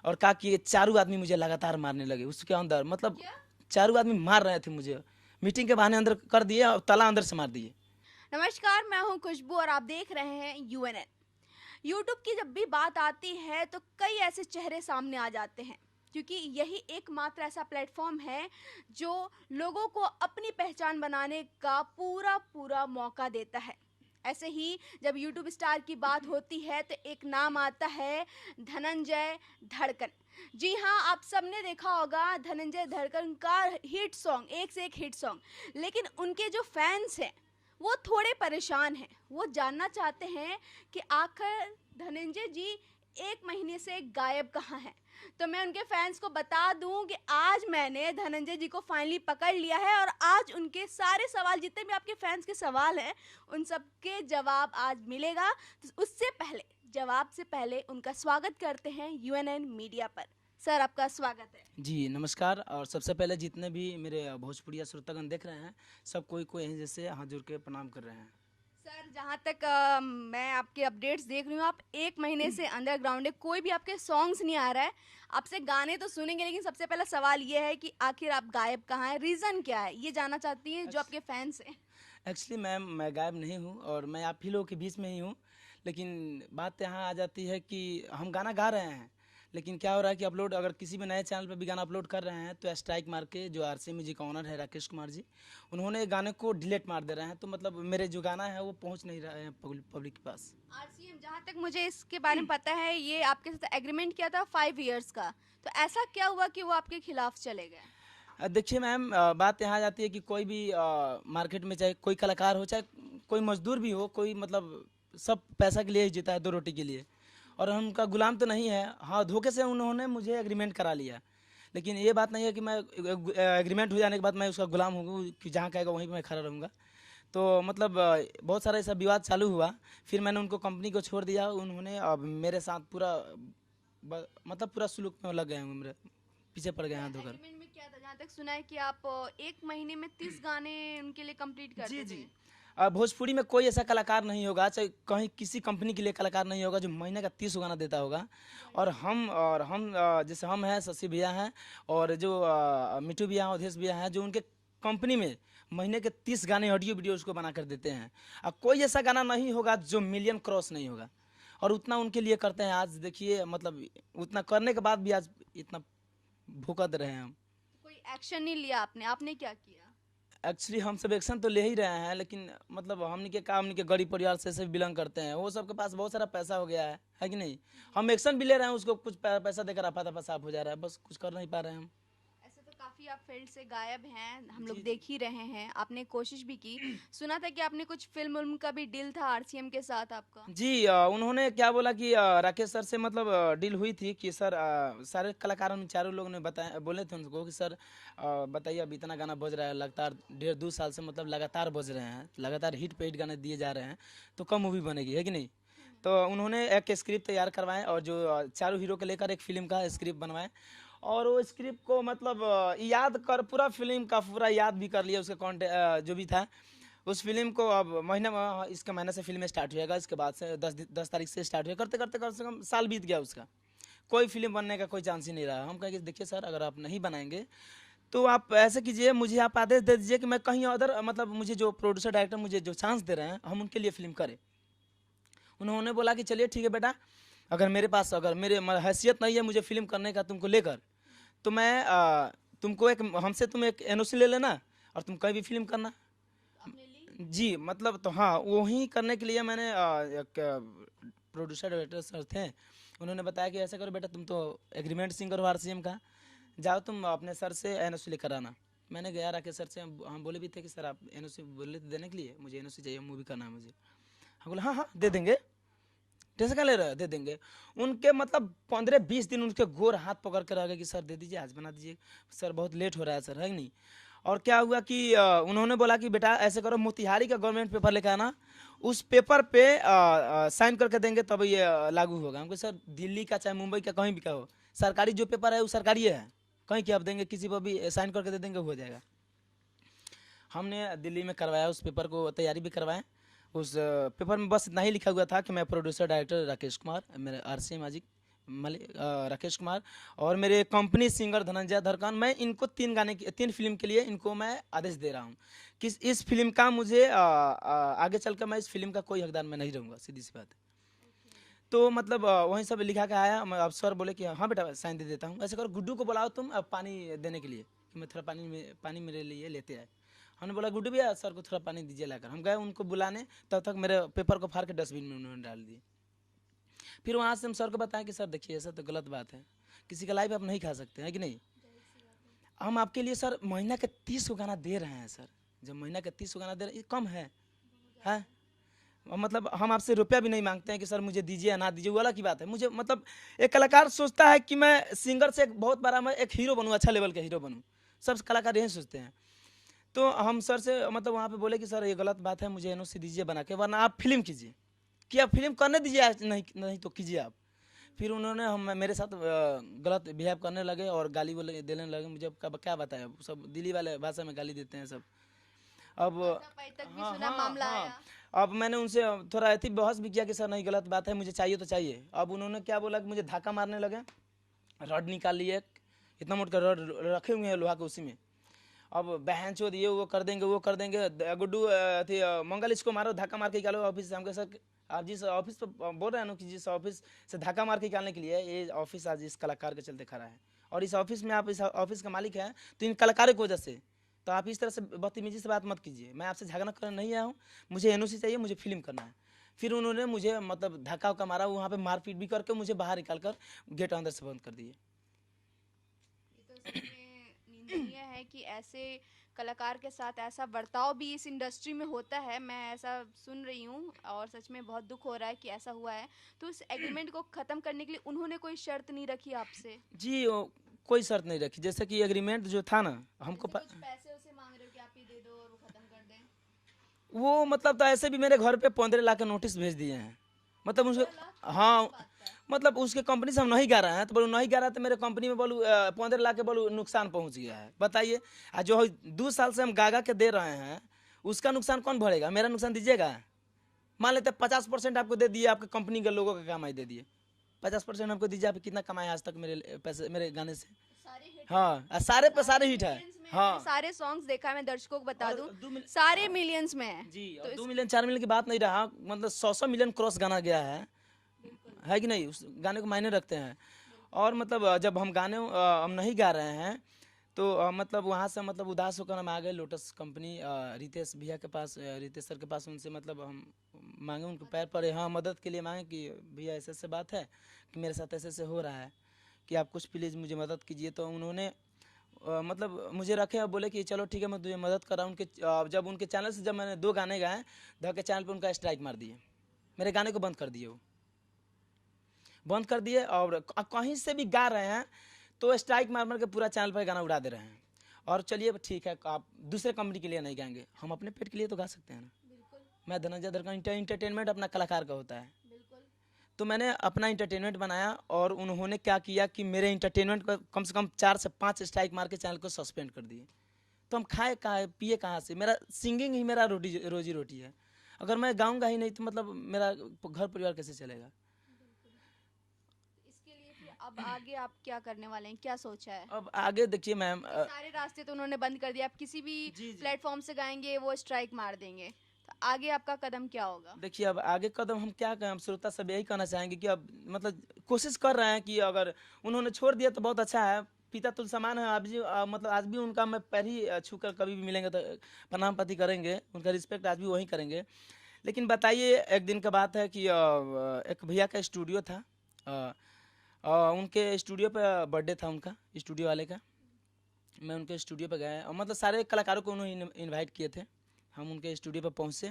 और कहा कि ये चारों आदमी मुझे लगातार मारने लगे उसके अंदर, मतलब चारों आदमी मार रहे थे मुझे, मीटिंग के बहाने अंदर कर दिए और ताला अंदर से मार दिए। नमस्कार, मैं हूं खुशबू और आप देख रहे हैं यूएनएन। यूट्यूब की जब भी बात आती है तो कई ऐसे चेहरे सामने आ जाते हैं, क्योंकि यही एकमात्र ऐसा प्लेटफॉर्म है जो लोगों को अपनी पहचान बनाने का पूरा पूरा मौका देता है। ऐसे ही जब यूट्यूब स्टार की बात होती है तो एक नाम आता है, धनंजय धड़कन। जी हाँ, आप सबने देखा होगा धनंजय धड़कन का हिट सॉन्ग, एक से एक हिट सॉन्ग। लेकिन उनके जो फैंस हैं वो थोड़े परेशान हैं। वो जानना चाहते हैं कि आखिर धनंजय जी 1 महीने से गायब कहाँ हैं। तो मैं उनके फैंस को बता दूं कि आज मैंने धनंजय जी को फाइनली पकड़ लिया है और आज उनके सारे सवाल, जितने भी आपके फैंस के सवाल हैं, उन सब के जवाब आज मिलेगा। तो उससे पहले, जवाब से पहले उनका स्वागत करते हैं यूएनएन मीडिया पर। सर, आपका स्वागत है। जी नमस्कार। और सबसे पहले जितने भी मेरे भोजपुरिया श्रोतागण देख रहे हैं, सब कोई को यहीं जैसे हाथ जोड़ के प्रणाम कर रहे हैं। सर, जहाँ तक मैं आपके अपडेट्स देख रही हूँ, आप 1 महीने से अंडरग्राउंड है, कोई भी आपके सॉन्ग्स नहीं आ रहा है। आपसे गाने तो सुनेंगे, लेकिन सबसे पहला सवाल ये है कि आखिर आप गायब कहाँ हैं, रीज़न क्या है, ये जानना चाहती हैं जो आपके फैंस हैं। एक्चुअली मैम, मैं गायब नहीं हूँ और मैं आप ही लोगों के बीच में ही हूँ। लेकिन बात यहाँ आ जाती है कि हम गाना गा रहे हैं, लेकिन क्या हो रहा है कि अपलोड अगर किसी भी नए चैनल पर भी गाना अपलोड कर रहे हैं तो स्ट्राइक मार के, जो आरसी म्यूजिक का ओनर है राकेश कुमार जी, उन्होंने गाने को डिलीट मार दे रहे हैं। तो मतलब मेरे जो गाना है वो पहुँच नहीं रहा है पब्लिक के पास। आरसीएम, जहाँ तक मुझे इसके बारे में पता है, ये आपके साथ एग्रीमेंट किया था 5 इयर्स का। तो ऐसा क्या हुआ कि वो आपके खिलाफ चले गए? देखिए मैम, बात यहाँ आ जाती है कि कोई भी मार्केट में, चाहे कोई कलाकार हो, चाहे कोई मजदूर भी हो, कोई मतलब सब पैसा के लिए ही जीता है, दो रोटी के लिए। और हम उनका गुलाम तो नहीं है। हाँ, धोखे से उन्होंने मुझे एग्रीमेंट करा लिया, लेकिन ये बात नहीं है कि मैं एग्रीमेंट हो जाने के बाद मैं उसका गुलाम हूँ कि जहाँ कहेगा वहीं पर मैं खड़ा रहूँगा। तो मतलब बहुत सारा ऐसा विवाद चालू हुआ। फिर मैंने उनको कंपनी को छोड़ दिया। उन्होंने अब मेरे साथ पूरा मतलब पूरा सुलूक में लग गए हैं, मेरे पीछे पड़ गए हैं धोकर। एग्रीमेंट में क्या था? जहाँ तक सुना है कि आप 1 महीने में 30 गाने उनके लिए कंप्लीट जी करते जी। थे। भोजपुरी में कोई ऐसा कलाकार नहीं होगा, चाहे कहीं किसी कंपनी के लिए कलाकार नहीं होगा जो महीने का 30 गाना देता होगा। और हम जैसे हम हैं, शशि भैया हैं, और जो मिठू भैया हैं, अवधेश भैया हैं, जो उनके कंपनी में महीने के 30 गाने ऑडियो वीडियो उसको बना कर देते हैं। अब कोई ऐसा गाना नहीं होगा जो मिलियन क्रॉस नहीं होगा, और उतना उनके लिए करते हैं। आज देखिए, मतलब उतना करने के बाद भी आज इतना भुगत रहे हैं हम। कोई एक्शन नहीं लिया आपने? आपने क्या किया? एक्चुअली हम सब एक्शन तो ले ही रहे हैं, लेकिन मतलब हमने के काम, हमने के गरीब परिवार से बिलोंग करते हैं। वो सबके पास बहुत सारा पैसा हो गया है कि नहीं। हम एक्शन भी ले रहे हैं, उसको कुछ पैसा देकर रफा दफा साफ हो जा रहा है, बस कुछ कर नहीं पा रहे हैं हम। ऐसे तो काफी आप फील्ड से गायब हैं, हम लोग जी देख ही रहे हैं। आपने कोशिश भी की, सुना था कि आपने कुछ फिल्म उल्म का भी डील था आरसीएम के साथ आपका। जी। उन्होंने क्या बोला कि राकेश सर से मतलब डील हुई थी कि सर, सारे कलाकारों ने, चारों लोगों ने बताया, बोले थे उनको कि सर बताइए, अब इतना गाना बज रहा है लगातार, 1.5-2 साल से मतलब लगातार बज रहे हैं, लगातार हिट पे हिट गाने दिए जा रहे हैं, तो कब मूवी बनेगी, है कि नहीं। तो उन्होंने एक स्क्रिप्ट तैयार करवाएं, और जो चारों हीरो को लेकर एक फिल्म का स्क्रिप्ट बनवाएं। और वो स्क्रिप्ट को मतलब याद कर, पूरा फिल्म का पूरा याद भी कर लिया, उसके कॉन्टेंट जो भी था उस फिल्म को। अब महीने में, इसके महीने से फिल्म स्टार्ट होएगा, इसके बाद से 10 तारीख से स्टार्ट हुआ, करते करते कम से कम साल बीत गया उसका। कोई फिल्म बनने का कोई चांस ही नहीं रहा। हम कहेंगे देखिए सर, अगर आप नहीं बनाएंगे तो आप ऐसे कीजिए, मुझे आप आदेश दे दीजिए कि मैं कहीं अदर, मतलब मुझे जो प्रोड्यूसर डायरेक्टर मुझे जो चांस दे रहे हैं, हम उनके लिए फिल्म करें। उन्होंने बोला कि चलिए ठीक है बेटा, अगर मेरे पास, अगर मेरे हैसियत नहीं है मुझे फिल्म करने का तुमको लेकर, तो मैं तुमको एक, हमसे तुम एक एनओसी ले लेना और तुम कहीं भी फिल्म करना। आपने ली? जी, मतलब तो हाँ, वही करने के लिए मैंने एक प्रोड्यूसर डायरेक्टर सर थे, उन्होंने बताया कि ऐसा करो बेटा, तुम तो एग्रीमेंट सिंगर हो आरसीएम का, जाओ तुम अपने सर से एनओसी लेकर आना। मैंने गया राकेश सर से, हम बोले भी थे कि सर आप एनओसी बोले थे देने के लिए, मुझे एनओसी चाहिए, मूवी करना है मुझे। हम बोले हाँ हाँ दे देंगे, कैसे क्या ले रहे हो, दे देंगे। उनके मतलब 15-20 दिन उनके गोर हाथ पकड़ कर रह गए कि सर दे दीजिए, आज बना दीजिए सर, बहुत लेट हो रहा है सर, है कि नहीं। और क्या हुआ कि उन्होंने बोला कि बेटा ऐसे करो, मोतिहारी का गवर्नमेंट पेपर लेकर आना, उस पेपर पे साइन करके देंगे तब ये लागू होगा। हमको सर, दिल्ली का चाहे मुंबई का कहीं भी का हो, सरकारी जो पेपर है वो सरकारी है, कहीं क्या आप देंगे, किसी पर भी साइन करके दे देंगे, हो जाएगा। हमने दिल्ली में करवाया, उस पेपर को तैयारी भी करवाएं। उस पेपर में बस इतना ही लिखा हुआ था कि मैं प्रोड्यूसर डायरेक्टर राकेश कुमार, मेरे आरसी मैजिक राकेश कुमार और मेरे कंपनी सिंगर धनंजय धरकन, मैं इनको 3 फिल्म के लिए इनको मैं आदेश दे रहा हूँ कि इस फिल्म का मुझे आगे चलकर मैं इस फिल्म का कोई हकदार मैं नहीं रहूँगा, सीधी सी बात है। तो मतलब वहीं सब लिखा के आया। अब सर बोले कि हाँ बेटा साइन दे देता हूँ। ऐसे करो गुड्डू को बुलाओ तुम अब पानी देने के लिए, कि मैं थोड़ा पानी मेरे लिए लेते आए। हमने बोला गुड्डू भैया सर को थोड़ा पानी दीजिए लाकर। हम गए उनको बुलाने, तब तक मेरे पेपर को फाड़ के डस्टबिन में उन्होंने डाल दिए। फिर वहाँ से हम सर को बताएं कि सर देखिए ऐसा तो गलत बात है, किसी का लाइफ आप नहीं खा सकते हैं कि नहीं। हम आपके लिए सर महीना के 30 को गाना दे रहे हैं सर, जब महीना के 30 को गाना दे रहे हैं ये कम है। मतलब हम आपसे रुपया भी नहीं मांगते हैं कि सर मुझे दीजिए या ना दीजिए, वो अलग की बात है। मुझे मतलब एक कलाकार सोचता है कि मैं सिंगर से एक बहुत बड़ा मैं एक हीरो बनूँ, अच्छा लेवल का हीरो बनूँ, सब कलाकार यही सोचते हैं। तो हम सर से मतलब वहाँ पे बोले कि सर ये गलत बात है, मुझे एनओसी दीजिए बना के, वरना आप फिल्म कीजिए, कि आप फिल्म करने दीजिए, नहीं तो कीजिए आप। फिर उन्होंने हम मेरे साथ गलत बिहेव करने लगे और गाली बोले देने लगे। मुझे क्या बताया, सब दिल्ली वाले भाषा में गाली देते हैं सब। अब तक भी सुना मामला आया। अब मैंने उनसे थोड़ा ऐसी बहस भी किया कि सर नहीं गलत बात है, मुझे चाहिए तो चाहिए। अब उन्होंने क्या बोला कि मुझे धक्का मारने लगे, रॉड निकाल लिए, इतना मोटा रॉड रखे हुए हैं लोहा के, उसी में अब बहन चोद ये वो कर देंगे, वो कर देंगे। गुड्डू थी मंगल इसको मारो, धक्का मार के निकालो ऑफिस से। हमके सर आप जिस ऑफिस पे बोल रहे हैं ना कि जिस ऑफिस से धक्का मार के निकालने के लिए, ये ऑफिस आज इस कलाकार के चलते खड़ा है, और इस ऑफिस में आप इस ऑफिस का मालिक है तो इन कलाकारों की वजह से। तो आप इस तरह से बदतमीजी से बात मत कीजिए, मैं आपसे झगड़ा करने नहीं आया हूँ, मुझे एनओसी चाहिए, मुझे फिल्म करना है। फिर उन्होंने मुझे मतलब धक्का उक्का मारा, वहाँ पे मारपीट भी करके मुझे बाहर निकाल कर गेट अंदर से बंद कर दिए। निंदनीय है कि ऐसे कलाकार के साथ ऐसा बर्ताव भी इस इंडस्ट्री में होता है। मैं ऐसा सुन रही हूँ और सच में बहुत दुख हो रहा है कि ऐसा हुआ है। तो इस एग्रीमेंट को ख़त्म करने के लिए उन्होंने कोई शर्त नहीं रखी आपसे? जी कोई शर्त नहीं रखी। जैसे कि एग्रीमेंट जो था ना, हमको कुछ पैसे उसे मांग रहे हो कि आप ये दे दो और वो ख़त्म कर दें? वो मतलब तो ऐसे भी मेरे घर पे 15 लाख का नोटिस भेज दिए हैं। मतलब उसके हाँ मतलब उसके कंपनी से हम नहीं गा रहे हैं, तो बोलूँ नहीं गा रहा है तो मेरे कंपनी में बोलूँ 15 लाख के बोलूँ नुकसान पहुंच गया है। बताइए, जो 2 साल से हम गा के दे रहे हैं उसका नुकसान कौन भरेगा? मेरा नुकसान दीजिएगा। मान लेते 50% आपको दे दिए, आपके कंपनी के लोगों का कमाई दे दिए, 50% हमको दीजिए। आप कितना कमाए आज तक मेरे पैसे, मेरे गाने से? हाँ सारे पे सारे हिट है। हाँ सारे सॉन्ग्स देखा है, मैं दर्शकों को बता दूं सारे मिलियंस में है जी। और 2 मिलियन 4 मिलियन की बात नहीं रहा, मतलब 100 मिलियन क्रॉस गाना गया है कि नहीं? उस गाने को मायने रखते हैं। और मतलब जब हम गाने हम नहीं गा रहे हैं तो मतलब वहाँ से मतलब उदास होकर हम आ गए लोटस कंपनी, रितेश भैया के पास, रितेश सर के पास। उनसे मतलब हम मांगे, उनको पैर पर हाँ मदद के लिए मांगे कि भैया ऐसे ऐसे बात है कि मेरे साथ ऐसे ऐसे हो रहा है, कि आप कुछ प्लीज़ मुझे मदद कीजिए। तो उन्होंने मतलब मुझे रखे और बोले कि चलो ठीक है मैं तुझे मदद कर रहा हूँ। उनके जब उनके चैनल से जब मैंने 2 गाने गाए, धर के चैनल पर उनका स्ट्राइक मार दिए, मेरे गाने को बंद कर दिए, वो बंद कर दिए। और कहीं से भी गा रहे हैं तो स्ट्राइक मार मार के पूरा चैनल पर गाना उड़ा दे रहे हैं। और चलिए ठीक है, आप दूसरे कंपनी के लिए नहीं गाएंगे, हम अपने पेट के लिए तो गा सकते हैं ना। मैं धनंजय धरकन, इंटरटेनमेंट अपना कलाकार का होता है। तो मैंने अपना इंटरटेनमेंट बनाया और उन्होंने क्या किया कि मेरे इंटरटेनमेंट को कम से कम 4 से 5 स्ट्राइक मार के चैनल को सस्पेंड कर दिए। तो हम खाए कहाँ, पिए कहाँ से? मेरा सिंगिंग ही मेरा रोजी रोटी है। अगर मैं गाऊंगा ही नहीं तो मतलब मेरा घर परिवार कैसे चलेगा? इसके लिए फिर अब आगे आप क्या करने वाले हैं, क्या सोचा है? अब आगे देखिए मैम, सारे रास्ते तो उन्होंने बंद कर दिया, आप किसी भी प्लेटफॉर्म से गाएंगे वो स्ट्राइक मार देंगे, तो आगे आपका कदम क्या होगा? देखिए अब आगे कदम हम क्या करें, हम श्रोता सब यही कहना चाहेंगे कि अब मतलब कोशिश कर रहे हैं कि अगर उन्होंने छोड़ दिया तो बहुत अच्छा है। पिता तुल्य समान है। आज भी मतलब आज भी उनका मैं पैर ही छू कर कभी भी मिलेंगे तो प्रणाम पाती करेंगे, उनका रिस्पेक्ट आज भी वही करेंगे। लेकिन बताइए, एक दिन का बात है कि एक भैया का स्टूडियो था, उनके स्टूडियो पे बर्थडे था उनका, स्टूडियो वाले का। मैं उनके स्टूडियो पे गया और मतलब सारे कलाकारों को उन्होंने इन्वाइट किए थे। हम उनके स्टूडियो पे पहुँचे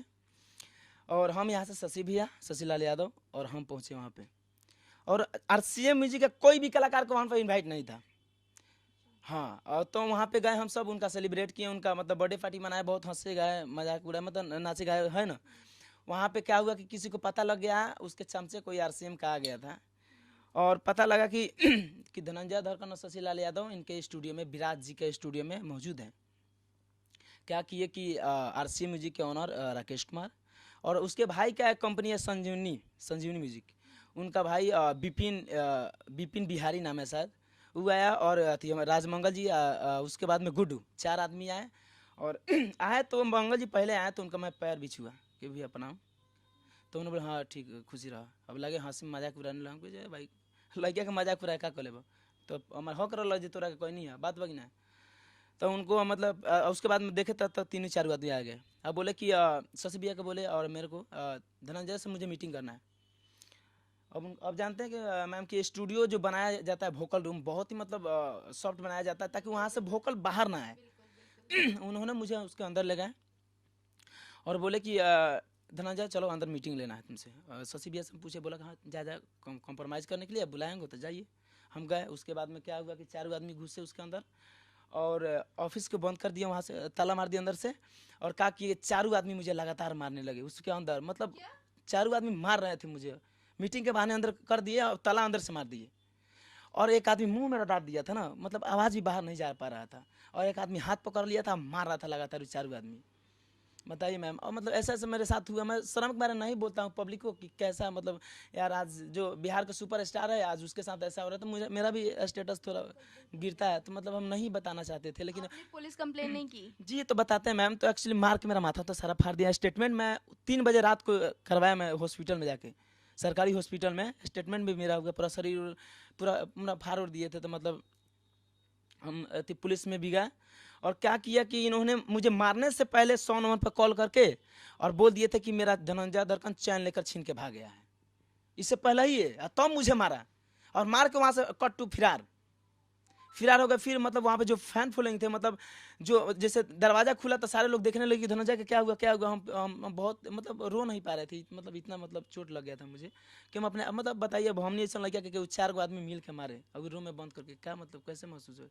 और हम यहाँ से शशि भैया, शशि लाल यादव और हम पहुँचे वहाँ पे। और RCM म्यूजिक का कोई भी कलाकार को वहाँ पे इनवाइट नहीं था। हाँ, और तो वहाँ पे गए हम सब, उनका सेलिब्रेट किए, उनका मतलब बर्थडे पार्टी मनाए, बहुत हंसे गाए, मजाक उड़ाए, मतलब नाचे गाए, है ना। वहाँ पे क्या हुआ कि किसी को पता लग गया, उसके चमचे कोई RCM का आ गया था और पता लगा कि कि धनंजय धरकन और शशि लाल यादव इनके स्टूडियो में, विराज जी के स्टूडियो में मौजूद हैं। क्या किए कि RCM म्यूजिक के ऑनर राकेश कुमार और उसके भाई का एक कंपनी है संजीवनी म्यूजिक, उनका भाई विपिन बिहारी नाम है शायद, वो आया, और राजमंगल जी, उसके बाद में गुड्डू, 4 आदमी आए। और आए तो मंगल जी पहले आए तो उनका मैं पैर भी छुआ कि भी अपना, तो उन्होंने बोला हाँ ठीक है, खुशी रहा। अब लगे हंसी मजाक उड़ाने लगे भाई, लड़किया का मजाक उड़ाए का कर लेबो, तो हमारे हक रहा जी, तोरा के कोई नहीं है बात बगी ना। तो उनको मतलब उसके बाद में देखे तब तक 3-4 आदमी आ गए। अब बोले कि शशि भैया को बोले और मेरे को धनंजय से मुझे मीटिंग करना है। अब जानते हैं कि मैम कि स्टूडियो जो बनाया जाता है वोकल रूम बहुत ही मतलब सॉफ्ट बनाया जाता है ताकि वहाँ से वोकल बाहर ना आए। उन्होंने मुझे उसके अंदर ले गए और बोले कि धनंजय चलो अंदर मीटिंग लेना है तुमसे। शशि भैया से पूछे, बोला हाँ ज़्यादा कॉम्प्रोमाइज़ करने के लिए बुलाएंगे तो जाइए। हम गए। उसके बाद में क्या हुआ कि 4 आदमी घुसे उसके अंदर और ऑफिस को बंद कर दिया, वहाँ से ताला मार दिया अंदर से, और कहा कि 4 आदमी मुझे लगातार मारने लगे उसके अंदर, मतलब 4 आदमी मार रहे थे मुझे, मीटिंग के बहाने अंदर कर दिए और ताला अंदर से मार दिए। और एक आदमी मुंह में डाल दिया था ना, मतलब आवाज़ भी बाहर नहीं जा पा रहा था, और एक आदमी हाथ पकड़ लिया था, मार रहा था लगातार 4 आदमी। बताइए मैम। और मतलब ऐसा ऐसा मेरे साथ हुआ। मैं शर्म के बारे में नहीं बोलता हूँ पब्लिक को कि कैसा, मतलब यार आज जो बिहार का सुपर स्टार है आज उसके साथ ऐसा हो रहा है, तो मुझे मेरा भी स्टेटस थोड़ा गिरता है, तो मतलब हम नहीं बताना चाहते थे, लेकिन आपने पुलिस कंप्लेन नहीं की? जी तो बताते हैं मैम। तो एक्चुअली मार के मेरा माथा तो सारा फाड़ दिया। स्टेटमेंट मैं 3 बजे रात को करवाया, मैं हॉस्पिटल में जाके, सरकारी हॉस्पिटल में। स्टेटमेंट भी मेरा हुआ, पूरा शरीर पूरा फाड़ उड़ दिए थे। तो मतलब हम पुलिस में भी गए, और क्या किया कि इन्होंने मुझे मारने से पहले 100 नंबर पर कॉल करके और बोल दिए थे कि मेरा धनंजय दरकन चैन लेकर छीन के भाग गया है, इससे पहले ही है। तब मुझे मारा, और मार के वहाँ से कट टू फिरार हो गए। फिर मतलब वहाँ पे जो फैन फॉलोइंग थे, मतलब जो जैसे दरवाजा खुला तो सारे लोग देखने लगे कि धनंजय का क्या हुआ क्या हुआ। हम बहुत मतलब रो नहीं पा रहे थे, मतलब इतना मतलब चोट लग गया था मुझे कि हम अपने, मतलब बताइए अब हमने ऐसा लग गया कि 4 आदमी मिल के मारे, अभी रूम में बंद करके, क्या मतलब कैसे महसूस हो।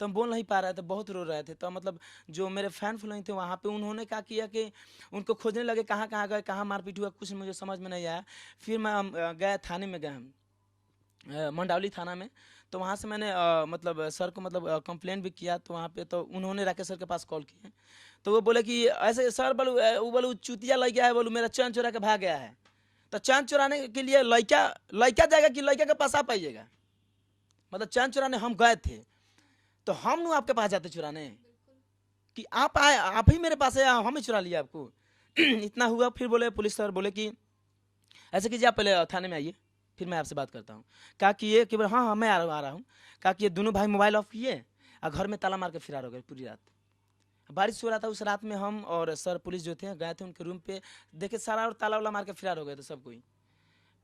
तो हम बोल नहीं पा रहे थे, बहुत रो रहे थे। तो मतलब जो मेरे फैन फॉलोइंग थे वहाँ पे, उन्होंने क्या किया कि उनको खोजने लगे, कहाँ कहाँ गए, कहाँ मारपीट हुआ, कुछ मुझे समझ में नहीं आया। फिर मैं गए थाने में, गए हम मंडावली थाना में। तो वहाँ से मैंने मतलब सर को मतलब कंप्लेंट भी किया। तो वहाँ पे तो उन्होंने राकेश सर के पास कॉल किए, तो वो बोले कि ऐसे सर बोलू, वो बोलू चुतिया लग गया है, बोलू मेरा चैन चुरा के भाग गया है। तो चैन चुराने के लिए लड़का जाएगा कि लड़का के पास आप आइएगा, मतलब चैन चुराने हम गए थे, तो हम नु आपके पास जाते चुराने कि आप आए, आप ही मेरे पास है, हम ही चुरा लिया आपको। इतना हुआ। फिर बोले पुलिस सर बोले कि ऐसे कीजिए, आप पहले थाने में आइए, फिर मैं आपसे बात करता हूँ। कहा कि ये कि हाँ हाँ मैं आ रहा हूँ। कहा कि ये दोनों भाई मोबाइल ऑफ किए और घर में ताला मार के फरार हो गए पूरी रात। बारिश हो रहा था उस रात में, हम और सर पुलिस जो थे गए थे उनके रूम पे, देखे सारा और ताला वाला मार के फरार हो गए थे सब कोई।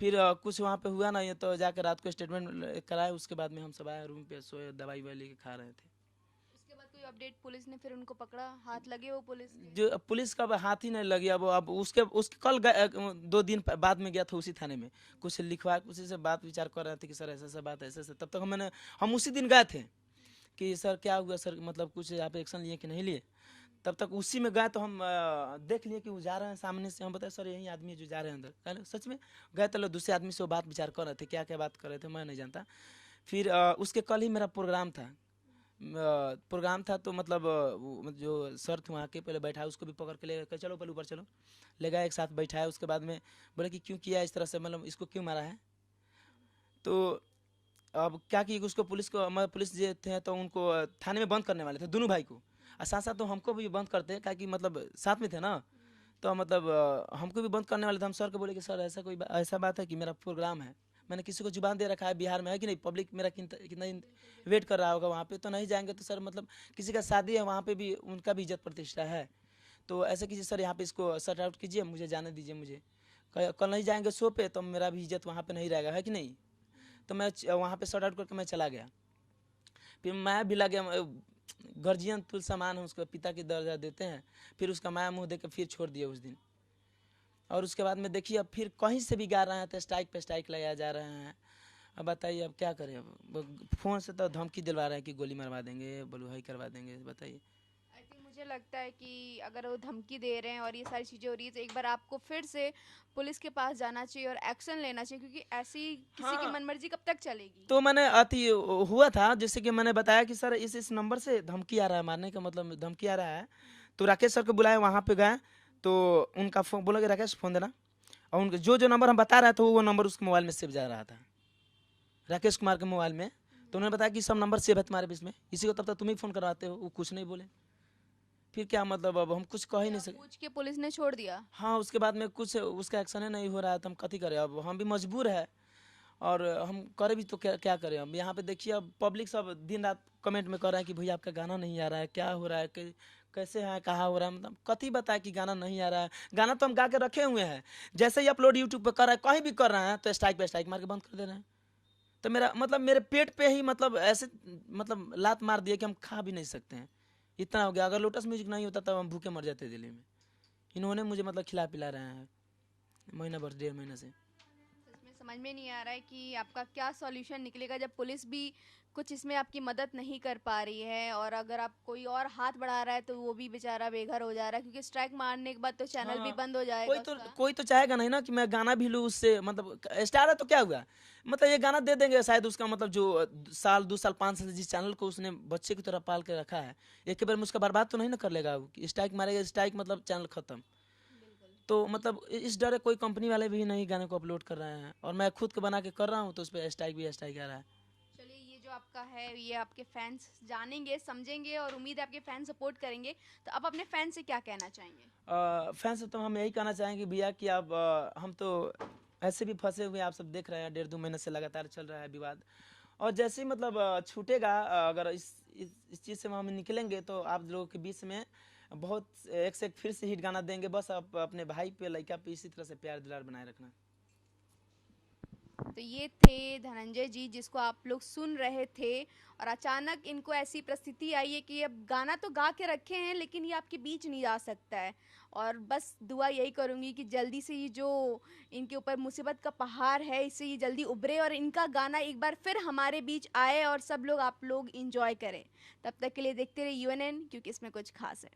फिर कुछ वहाँ पे हुआ ना, ये तो जाकर रात को स्टेटमेंट कराए। उसके बाद में हम सब आए रूम पे, सोए, दवाई ववाई लेके खा रहे थे। उसके बाद कोई अपडेट? पुलिस ने फिर उनको पकड़ा, हाथ लगे वो पुलिस के? जो पुलिस का अब हाथ ही नहीं लगी। अब उसके कल 2 दिन बाद में गया था उसी थाने में, कुछ लिखवा, उसी से बात विचार कर रहे थे कि सर ऐसा ऐसा बात ऐसे ऐसे। तब तक हम उसी दिन गए थे कि सर क्या हुआ सर, मतलब कुछ आप एक्शन लिए कि नहीं लिए। तब तक उसी में गए तो हम देख लिए कि वो जा रहे हैं सामने से। हम बताए सर यही आदमी है जो जा रहे हैं अंदर। सच में गए तो लोग दूसरे आदमी से वो बात विचार कर रहे थे, क्या क्या बात कर रहे थे मैं नहीं जानता। फिर उसके कल ही मेरा प्रोग्राम था। तो मतलब जो सर थे वहाँ के, पहले बैठा उसको भी पकड़ के ले गए, चलो पहले ऊपर चलो, ले गए, एक साथ बैठाया। उसके बाद में बोले कि क्यों किया इस तरह से, मतलब इसको क्यों मारा है। तो अब क्या कि उसको पुलिस जो थे तो उनको थाने में बंद करने वाले थे दोनों भाई को, और साथ साथ तो हमको भी बंद करते हैं, क्या कि मतलब साथ में थे ना। तो मतलब हमको भी बंद करने वाले थे। हम सर को बोले कि सर ऐसा बात है कि मेरा प्रोग्राम है, मैंने किसी को जुबान दे रखा है बिहार में, है कि नहीं, पब्लिक मेरा कितना वेट कर रहा होगा वहाँ पे, तो नहीं जाएंगे तो सर मतलब किसी का शादी है वहाँ पे भी, उनका भी इज्जत प्रतिष्ठा है। तो ऐसे कीजिए सर, यहाँ पे इसको शट आउट कीजिए, मुझे जाने दीजिए। मुझे कल नहीं जाएंगे शो पे तो मेरा भी इज्जत वहाँ पे नहीं रहेगा, है कि नहीं। तो मैं वहाँ पे शट आउट करके मैं चला गया। फिर मैं भी लगे, गार्जियन तुल समान है, उसको पिता की दर्जा देते हैं। फिर उसका माया मुँह देकर फिर छोड़ दिया उस दिन। और उसके बाद में देखिए अब फिर कहीं से भी गा रहे हैं तो स्ट्राइक पे स्ट्राइक लगाया जा रहे हैं। अब बताइए अब क्या करें। अब फ़ोन से तो धमकी दिलवा रहे हैं कि गोली मरवा देंगे, बलुहाई करवा देंगे। बताइए। आई थिंक मुझे लगता है कि अगर वो धमकी दे रहे हैं और ये सारी चीज़ें हो रही है तो एक बार आपको फिर से पुलिस के पास जाना चाहिए और एक्शन लेना चाहिए, क्योंकि ऐसी किसी की हाँ। मनमर्जी कब तक चलेगी। तो मैंने अति हुआ था, जैसे कि मैंने बताया कि सर इस नंबर से धमकी आ रहा है, मारने का मतलब धमकी आ रहा है। तो राकेश सर को बुलाए, वहाँ पे गए तो उनका फ़ोन बोला कि राकेश फ़ोन देना। और उनके जो नंबर हम बता रहे थे वो नंबर उसके मोबाइल में सेव जा रहा था, राकेश कुमार के मोबाइल में। तो उन्होंने बताया कि सब नंबर सेव है तुम्हारे बीच में, इसी को तब तक तुम ही फ़ोन करवाते हो। वो कुछ नहीं बोले, फिर क्या मतलब, अब हम कुछ कह ही नहीं सकते। पूछ के पुलिस ने छोड़ दिया। हाँ, उसके बाद में कुछ उसका एक्शन ही नहीं हो रहा है, तो हम कथी करें, अब हम भी मजबूर है और हम करे भी तो क्या क्या करें। अब यहाँ पे देखिए, अब पब्लिक सब दिन रात कमेंट में कर रहा है कि भैया आपका गाना नहीं आ रहा है, क्या हो रहा है, कैसे है, कहाँ हो रहा है, मतलब कथी बताए कि गाना नहीं आ रहा है। गाना तो हम गा के रखे हुए हैं, जैसे ही अपलोड यूट्यूब पे कर रहा है, कहीं भी कर रहे हैं तो स्ट्राइक पे स्ट्राइक मार के बंद कर दे रहे हैं। तो मेरा मतलब मेरे पेट पे ही मतलब ऐसे मतलब लात मार दिया कि हम खा भी नहीं सकते हैं, इतना हो गया। अगर लोटस म्यूजिक नहीं होता तब हम भूखे मर जाते दिल्ली में। इन्होंने मुझे मतलब खिला पिला रहे हैं महीना भर, 1.5 महीने से। सच में समझ में नहीं आ रहा है कि आपका क्या सॉल्यूशन निकलेगा, जब पुलिस भी कुछ इसमें आपकी मदद नहीं कर पा रही है, और अगर आप कोई और हाथ बढ़ा रहा है तो वो भी बेचारा बेघर हो जा रहा है, क्योंकि स्ट्राइक मारने के बाद तो चैनल भी हाँ, बंद हो कोई जाएगा तो उसका। कोई तो चाहेगा नहीं ना कि मैं गाना भी लूँ उससे, मतलब स्टार है तो क्या हुआ, मतलब ये गाना दे देंगे शायद उसका मतलब जो साल 2 साल 5 साल से जिस चैनल को उसने बच्चे की तरह पाल के रखा है, एक बार में उसका बर्बाद तो नहीं ना कर लेगा वो, कि स्ट्राइक मारेगा, स्ट्राइक मतलब चैनल खत्म। तो मतलब इस डर कोई कंपनी वाले भी नहीं गाने को अपलोड कर रहे हैं, और मैं खुद के बना के कर रहा हूँ तो उस पर स्ट्राइक भी स्ट्राइक आ रहा है। चलिए, ये जो आपका है ये आपके फैंस जानेंगे समझेंगे, और उम्मीद है आपके फैन सपोर्ट करेंगे। तो आप अपने फैन से क्या कहना चाहेंगे? फैन से तो हम यही कहना चाहेंगे भैया कि आप हम तो ऐसे भी फंसे हुए हैं, आप सब देख रहे हैं, 1.5 2 महीने से लगातार चल रहा है विवाद। और जैसे ही मतलब छूटेगा, अगर इस चीज़ से हम निकलेंगे तो आप लोगों के बीच में बहुत एक से एक फिर से हिट गाना देंगे। बस आप अपने भाई पे, लड़का पे इसी तरह से प्यार दुलार बनाए रखना। तो ये थे धनंजय जी, जिसको आप लोग सुन रहे थे, और अचानक इनको ऐसी परिस्थिति आई है कि अब गाना तो गा के रखे हैं लेकिन ये आपके बीच नहीं जा सकता है। और बस दुआ यही करूँगी कि जल्दी से ये जो इनके ऊपर मुसीबत का पहाड़ है इससे ये जल्दी उभरे, और इनका गाना एक बार फिर हमारे बीच आए और सब लोग आप लोग इंजॉय करें। तब तक के लिए देखते रहे यूएनएन, क्योंकि इसमें कुछ खास है।